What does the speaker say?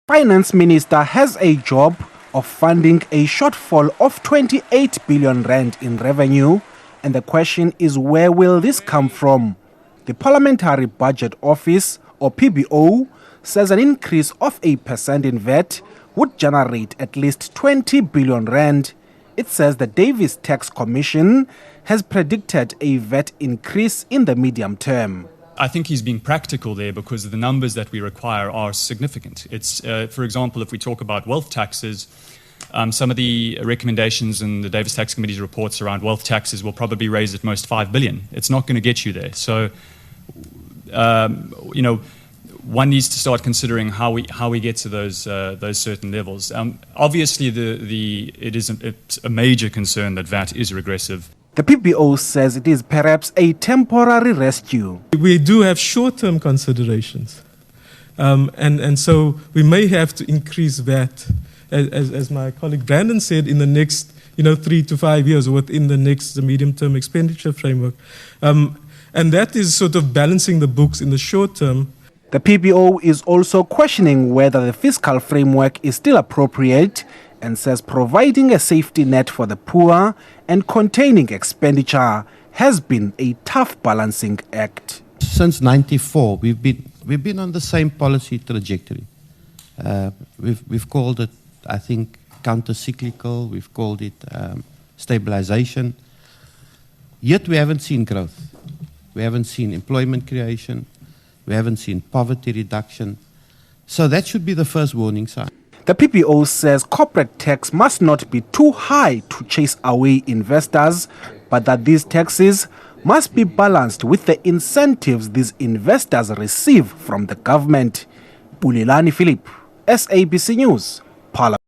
Finance Minister has a job of funding a shortfall of 28 billion rand in revenue, and the question is, where will this come from? The Parliamentary Budget Office, or PBO, says an increase of 8% in VAT would generate at least 20 billion rand. It says the Davis Tax Commission has predicted a VAT increase in the medium term. I think he's being practical there because the numbers that we require are significant. It's, for example, if we talk about wealth taxes, some of the recommendations in the Davis Tax Committee's reports around wealth taxes will probably raise at most 5 billion. It's not going to get you there. So, one needs to start considering how we get to those certain levels. Obviously, it's a major concern that VAT is regressive. The PBO says it is perhaps a temporary rescue. We do have short-term considerations, and so we may have to increase VAT, as my colleague Brandon said, in the next 3 to 5 years, within the next medium-term expenditure framework, and that is sort of balancing the books in the short term. The PBO is also questioning whether the fiscal framework is still appropriate, and says providing a safety net for the poor and containing expenditure has been a tough balancing act. Since '94, we've been on the same policy trajectory. We've called it, I think, counter-cyclical. We've called it stabilization. Yet we haven't seen growth. We haven't seen employment creation. We haven't seen poverty reduction. So that should be the first warning sign. The PBO says corporate tax must not be too high to chase away investors, but that these taxes must be balanced with the incentives these investors receive from the government. Bulelani Philip, SABC News, Parliament.